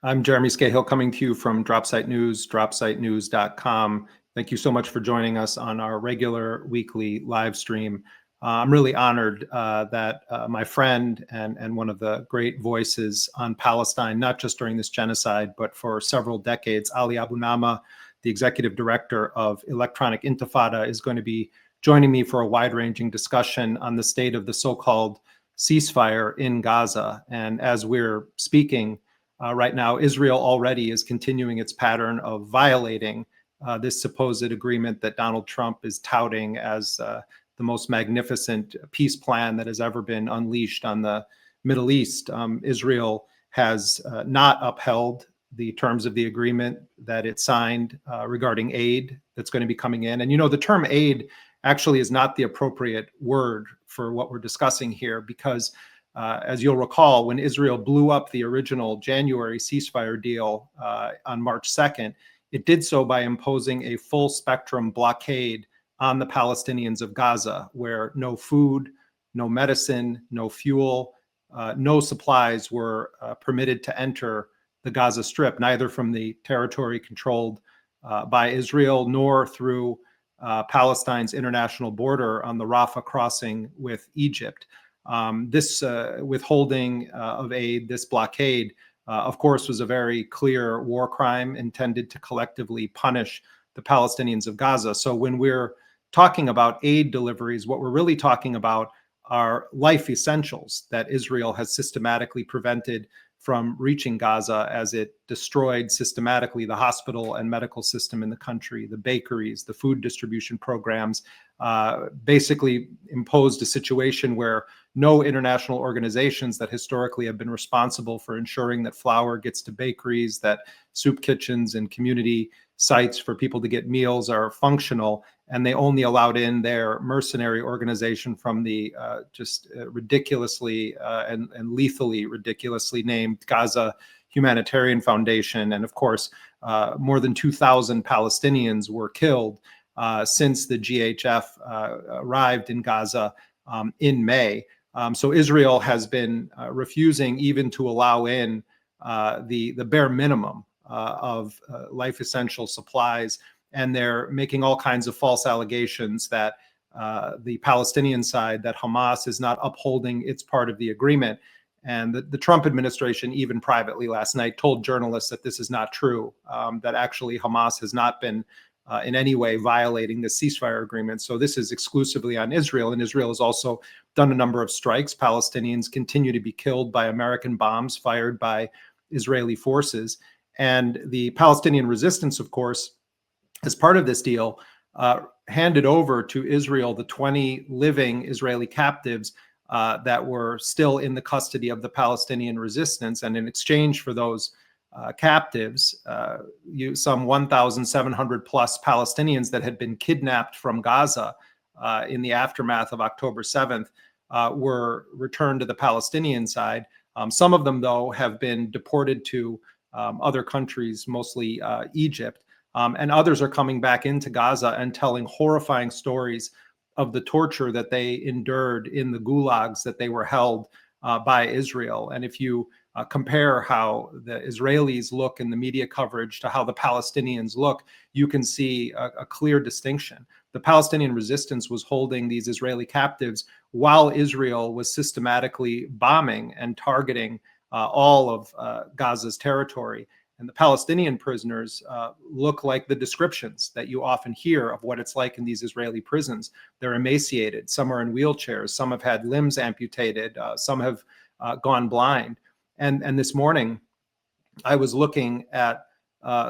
I'm Jeremy Scahill coming to you from Dropsite News, dropsitenews.com. Thank you so much for joining us on our regular weekly live stream. I'm really honored that my friend and one of the great voices on Palestine, not just during this genocide, but for several decades, Ali Abunimah, the executive director of Electronic Intifada, is going to be joining me for a wide-ranging discussion on the state of the so-called ceasefire in Gaza. And as we're speaking, right now, Israel already is continuing its pattern of violating this supposed agreement that Donald Trump is touting as the most magnificent peace plan that has ever been unleashed on the Middle East. Israel has not upheld the terms of the agreement that it signed regarding aid that's going to be coming in. And you know, the term aid actually is not the appropriate word for what we're discussing here, because as you'll recall, when Israel blew up the original January ceasefire deal on March 2nd, it did so by imposing a full spectrum blockade on the Palestinians of Gaza, where no food, no medicine, no fuel, no supplies were permitted to enter the Gaza Strip, neither from the territory controlled by Israel nor through Palestine's international border on the Rafah crossing with Egypt. This withholding of aid, this blockade, of course, was a very clear war crime intended to collectively punish the Palestinians of Gaza. So when we're talking about aid deliveries, what we're really talking about are life essentials that Israel has systematically prevented from reaching Gaza, as it destroyed systematically the hospital and medical system in the country, the bakeries, the food distribution programs, basically imposed a situation where no international organizations that historically have been responsible for ensuring that flour gets to bakeries, that soup kitchens and community sites for people to get meals are functional, and they only allowed in their mercenary organization from the ridiculously and lethally ridiculously named Gaza Humanitarian Foundation. And of course, more than 2,000 Palestinians were killed since the GHF arrived in Gaza in May. So Israel has been refusing even to allow in the bare minimum of life essential supplies, and they're making all kinds of false allegations that the Palestinian side, that Hamas is not upholding its part of the agreement. And the Trump administration, even privately last night, told journalists that this is not true, that actually Hamas has not been in any way violating the ceasefire agreement. So this is exclusively on Israel, and Israel has also done a number of strikes. Palestinians continue to be killed by American bombs fired by Israeli forces. And the Palestinian resistance, of course, as part of this deal, handed over to Israel the 20 living Israeli captives that were still in the custody of the Palestinian resistance. And in exchange for those captives, some 1,700 plus Palestinians that had been kidnapped from Gaza in the aftermath of October 7th were returned to the Palestinian side. Some of them, though, have been deported to other countries, mostly Egypt. And others are coming back into Gaza and telling horrifying stories of the torture that they endured in the gulags that they were held by Israel. And if you compare how the Israelis look in the media coverage to how the Palestinians look, you can see a clear distinction. The Palestinian resistance was holding these Israeli captives while Israel was systematically bombing and targeting all of Gaza's territory. And the Palestinian prisoners look like the descriptions that you often hear of what it's like in these Israeli prisons. They're emaciated. Some are in wheelchairs. Some have had limbs amputated. Some have gone blind. And this morning, I was looking at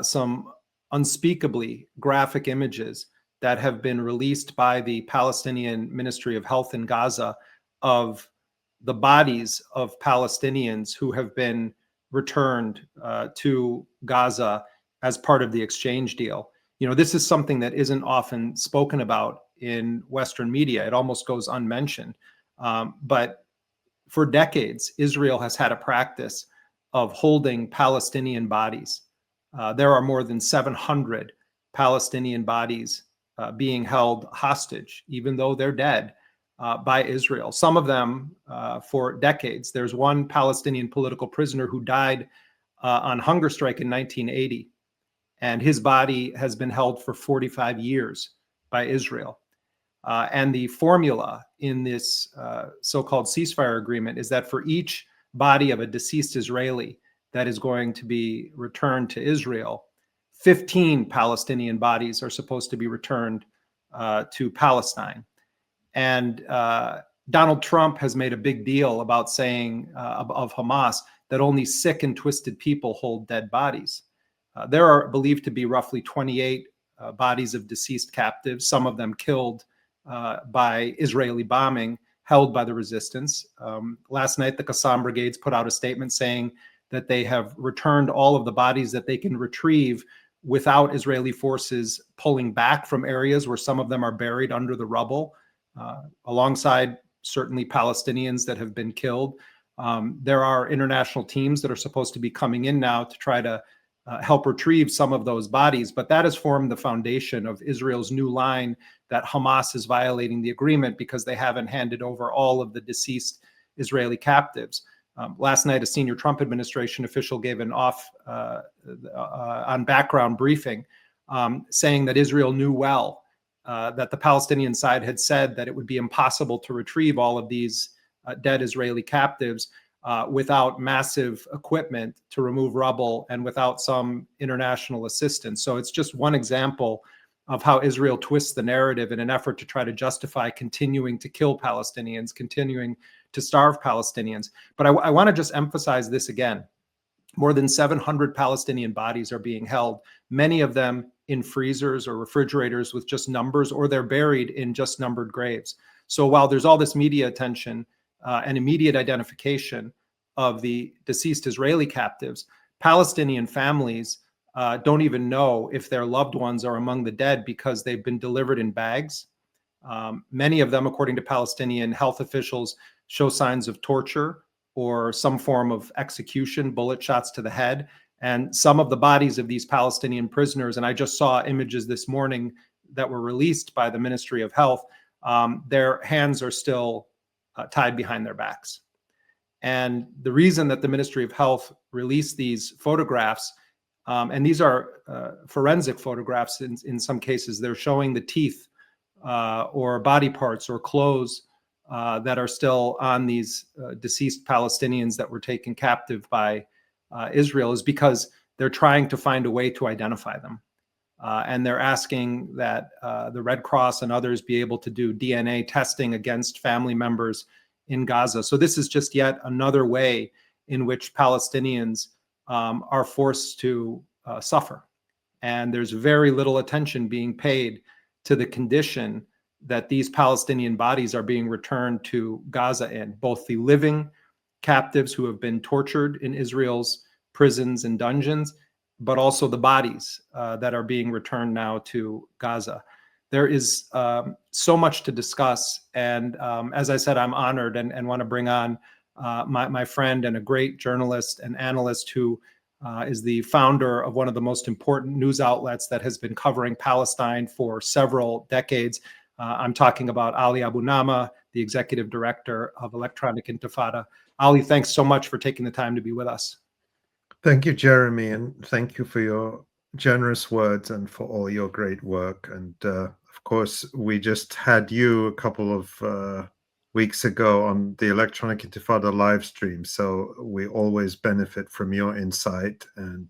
some unspeakably graphic images that have been released by the Palestinian Ministry of Health in Gaza of the bodies of Palestinians who have been returned to Gaza as part of the exchange deal. You know, this is something that isn't often spoken about in Western media. It almost goes unmentioned. But for decades, Israel has had a practice of holding Palestinian bodies. There are more than 700 Palestinian bodies being held hostage, even though they're dead, by Israel. Some of them for decades. There's one Palestinian political prisoner who died on hunger strike in 1980, and his body has been held for 45 years by Israel. And the formula in this so-called ceasefire agreement is that for each body of a deceased Israeli that is going to be returned to Israel, 15 Palestinian bodies are supposed to be returned to Palestine. And Donald Trump has made a big deal about saying of Hamas that only sick and twisted people hold dead bodies. There are believed to be roughly 28 bodies of deceased captives, some of them killed by Israeli bombing, held by the resistance. Last night, the Qassam brigades put out a statement saying that they have returned all of the bodies that they can retrieve without Israeli forces pulling back from areas where some of them are buried under the rubble, alongside certainly Palestinians that have been killed. There are international teams that are supposed to be coming in now to try to help retrieve some of those bodies, but that has formed the foundation of Israel's new line that Hamas is violating the agreement because they haven't handed over all of the deceased Israeli captives. Last night, a senior Trump administration official gave an on background briefing saying that Israel knew well that the Palestinian side had said that it would be impossible to retrieve all of these dead Israeli captives without massive equipment to remove rubble and without some international assistance. So it's just one example of how Israel twists the narrative in an effort to try to justify continuing to kill Palestinians, continuing to starve Palestinians. But I want to just emphasize this again. More than 700 Palestinian bodies are being held, many of them in freezers or refrigerators with just numbers, or they're buried in just numbered graves. So while there's all this media attention and immediate identification of the deceased Israeli captives, Palestinian families don't even know if their loved ones are among the dead because they've been delivered in bags. Many of them, according to Palestinian health officials, show signs of torture or some form of execution, bullet shots to the head. And some of the bodies of these Palestinian prisoners, and I just saw images this morning that were released by the Ministry of Health, their hands are still tied behind their backs. And the reason that the Ministry of Health released these photographs, and these are forensic photographs in some cases, they're showing the teeth or body parts or clothes that are still on these deceased Palestinians that were taken captive by Israel, is because they're trying to find a way to identify them. And they're asking that the Red Cross and others be able to do DNA testing against family members in Gaza. So this is just yet another way in which Palestinians are forced to suffer. And there's very little attention being paid to the condition that these Palestinian bodies are being returned to Gaza in, both the living captives who have been tortured in Israel's prisons and dungeons, but also the bodies that are being returned now to Gaza. There is so much to discuss. And as I said, I'm honored and want to bring on my friend and a great journalist and analyst who is the founder of one of the most important news outlets that has been covering Palestine for several decades. I'm talking about Ali Abunimah, the executive director of Electronic Intifada. Ali, thanks so much for taking the time to be with us. Thank you, Jeremy, and thank you for your generous words and for all your great work. And of course, we just had you a couple of weeks ago on the Electronic Intifada live stream, so we always benefit from your insight, and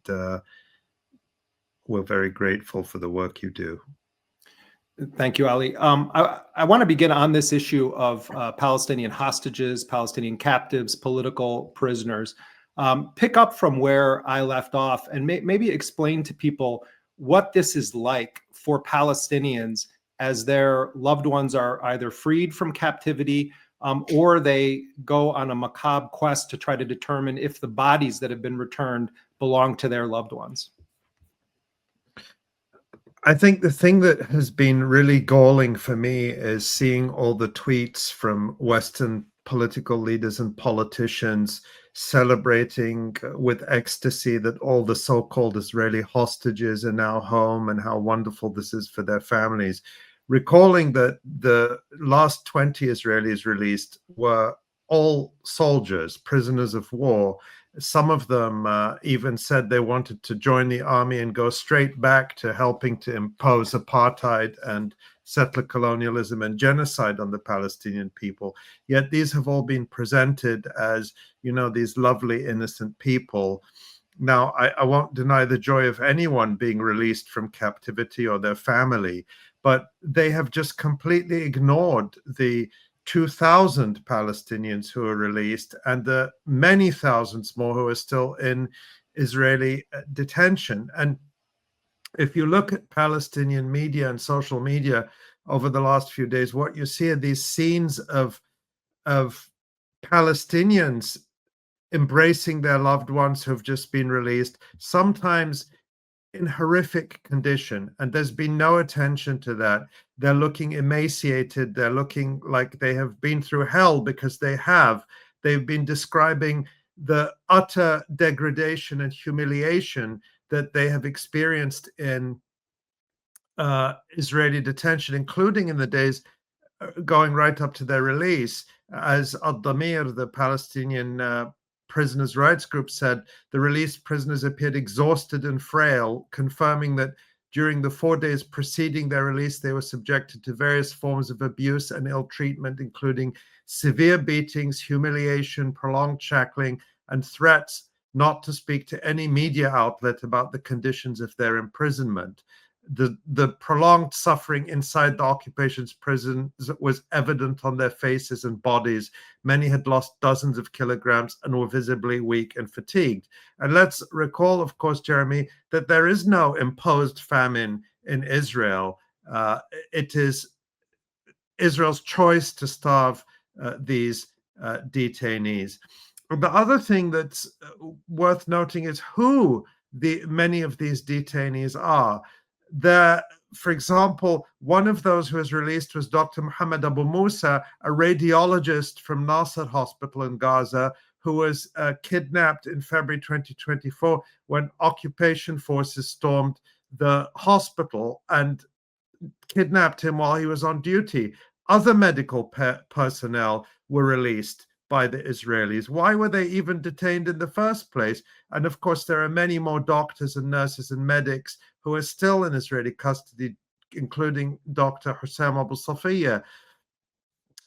we're very grateful for the work you do. Thank you, Ali. I want to begin on this issue of Palestinian hostages, Palestinian captives, political prisoners. Pick up from where I left off and maybe explain to people what this is like for Palestinians as their loved ones are either freed from captivity or they go on a macabre quest to try to determine if the bodies that have been returned belong to their loved ones. I think the thing that has been really galling for me is seeing all the tweets from Western political leaders and politicians celebrating with ecstasy that all the so-called Israeli hostages are now home and how wonderful this is for their families, recalling that the last 20 Israelis released were all soldiers, prisoners of war, Some of them even said they wanted to join the army and go straight back to helping to impose apartheid and settler colonialism and genocide on the Palestinian people. Yet these have all been presented as, these lovely, innocent people. Now, I won't deny the joy of anyone being released from captivity or their family, but they have just completely ignored the 2,000 Palestinians who are released and the many thousands more who are still in Israeli detention. And if you look at Palestinian media and social media over the last few days, what you see are these scenes of Palestinians embracing their loved ones who've just been released, sometimes in horrific condition, and there's been no attention to that. They're looking emaciated. They're looking like they have been through hell, because they have. They've been describing the utter degradation and humiliation that they have experienced in Israeli detention, including in the days going right up to their release. As Al-Damir, the Palestinian prisoners' rights group, said, the released prisoners appeared exhausted and frail, confirming that during the 4 days preceding their release, they were subjected to various forms of abuse and ill treatment, including severe beatings, humiliation, prolonged shackling, and threats not to speak to any media outlet about the conditions of their imprisonment. The prolonged suffering inside the occupation's prisons was evident on their faces and bodies. Many had lost dozens of kilograms and were visibly weak and fatigued. And let's recall, of course, Jeremy, that there is no imposed famine in Israel. It is Israel's choice to starve these detainees. The other thing that's worth noting is who many of these detainees are. For example, one of those who was released was Dr. Muhammad Abu Musa, a radiologist from Nasser Hospital in Gaza, who was kidnapped in February 2024 when occupation forces stormed the hospital and kidnapped him while he was on duty. Other medical personnel were released by the Israelis. Why were they even detained in the first place? And of course, there are many more doctors and nurses and medics who are still in Israeli custody, including Dr. Hussam Abu Safiya.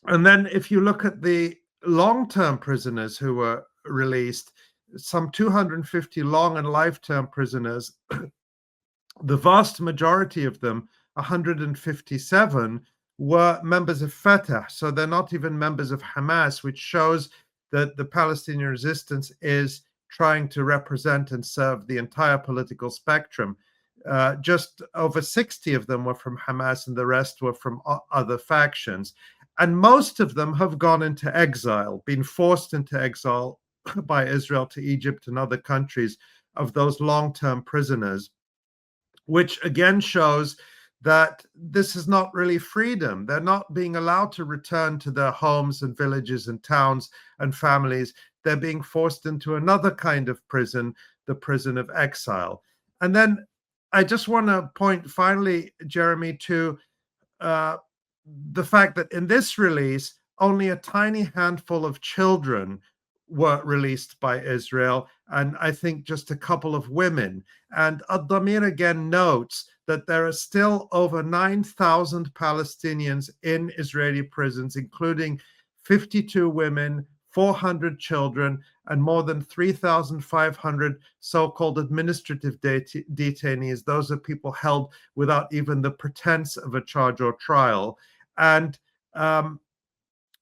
And then if you look at the long-term prisoners who were released, some 250 long and life-term prisoners, the vast majority of them, 157, were members of Fatah. So they're not even members of Hamas, which shows that the Palestinian resistance is trying to represent and serve the entire political spectrum. Just over 60 of them were from Hamas, and the rest were from other factions. And most of them have gone into exile, been forced into exile by Israel to Egypt and other countries, of those long-term prisoners, which again shows that this is not really freedom. They're not being allowed to return to their homes and villages and towns and families. They're being forced into another kind of prison, the prison of exile. And then I just want to point finally, Jeremy, to the fact that in this release, only a tiny handful of children were released by Israel, and I think just a couple of women. And Ad-Damir again notes that there are still over 9,000 Palestinians in Israeli prisons, including 52 women, 400 children, and more than 3,500 so-called administrative detainees. Those are people held without even the pretense of a charge or trial. And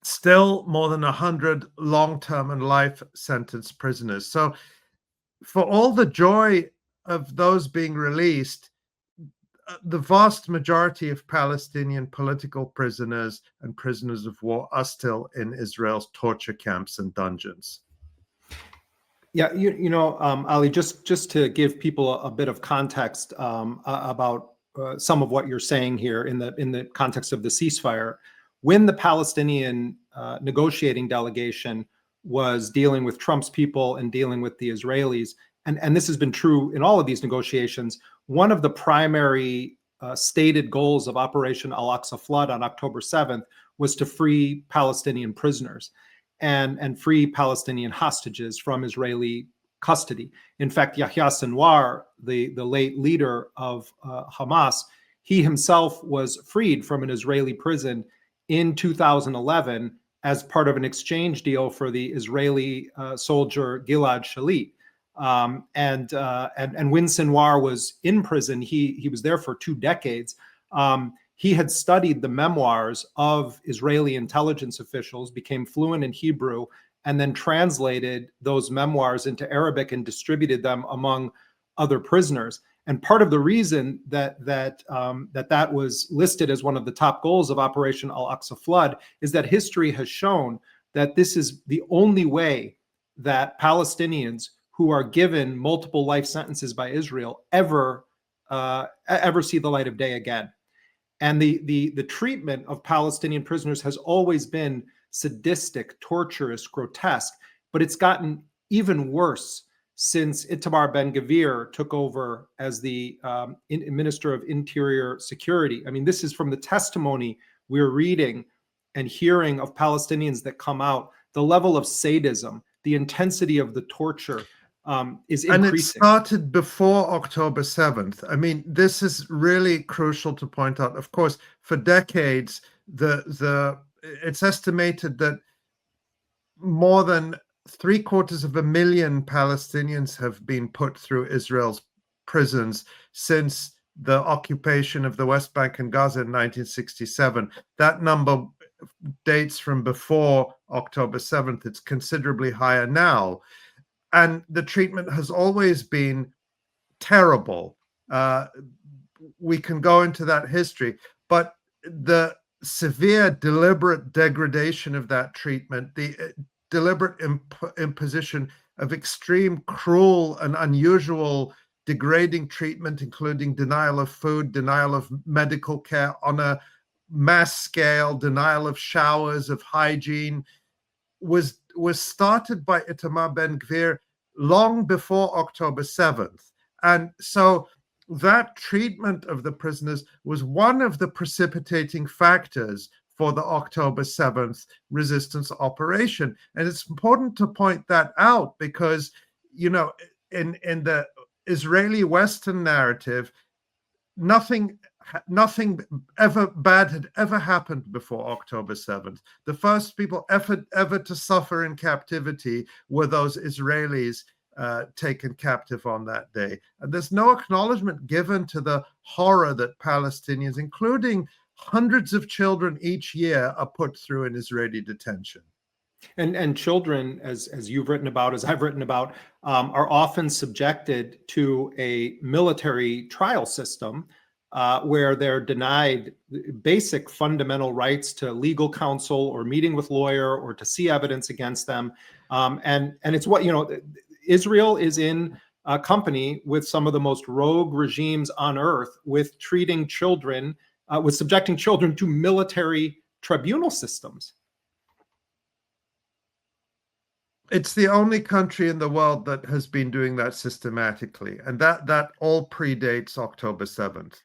still more than 100 long-term and life sentence prisoners. So for all the joy of those being released, the vast majority of Palestinian political prisoners and prisoners of war are still in Israel's torture camps and dungeons. Yeah, Ali, just to give people a bit of context about some of what you're saying here in the context of the ceasefire. When the Palestinian negotiating delegation was dealing with Trump's people and dealing with the Israelis, and this has been true in all of these negotiations, one of the primary stated goals of Operation Al-Aqsa Flood on October 7th was to free Palestinian prisoners and free Palestinian hostages from Israeli custody. In fact, Yahya Sinwar, the late leader of Hamas, he himself was freed from an Israeli prison in 2011 as part of an exchange deal for the Israeli soldier Gilad Shalit. And when Sinwar was in prison, he was there for 2 decades. He had studied the memoirs of Israeli intelligence officials, became fluent in Hebrew, and then translated those memoirs into Arabic and distributed them among other prisoners. And part of the reason that was listed as one of the top goals of Operation Al-Aqsa Flood is that history has shown that this is the only way that Palestinians who are given multiple life sentences by Israel ever see the light of day again. And the treatment of Palestinian prisoners has always been sadistic, torturous, grotesque, but it's gotten even worse since Itamar Ben-Gvir took over as the Minister of Interior Security. I mean, this is from the testimony we're reading and hearing of Palestinians that come out. The level of sadism, the intensity of the torture is increasing. And it started before October 7th. I mean, this is really crucial to point out. Of course, for decades, it's estimated that more than 750,000 Palestinians have been put through Israel's prisons since the occupation of the West Bank and Gaza in 1967. That number dates from before October 7th. It's considerably higher now. And the treatment has always been terrible. We can go into that history, but the severe, deliberate degradation of that treatment, the deliberate imposition of extreme, cruel, and unusual degrading treatment, including denial of food, denial of medical care on a mass scale, denial of showers, of hygiene, was started by Itamar Ben-Gvir long before October 7th. And so that treatment of the prisoners was one of the precipitating factors for the October 7th resistance operation. And it's important to point that out because, you know, in the Israeli Western narrative, nothing ever bad had ever happened before October 7th. The first people ever to suffer in captivity were those Israelis taken captive on that day. And there's no acknowledgement given to the horror that Palestinians, including hundreds of children each year, are put through in Israeli detention. And children, as you've written about, as I've written about, are often subjected to a military trial system where they're denied basic fundamental rights to legal counsel or meeting with lawyer or to see evidence against them. And it's what, you know, Israel is in company with some of the most rogue regimes on earth with treating children, with subjecting children to military tribunal systems. It's the only country in the world that has been doing that systematically, and that all predates October 7th.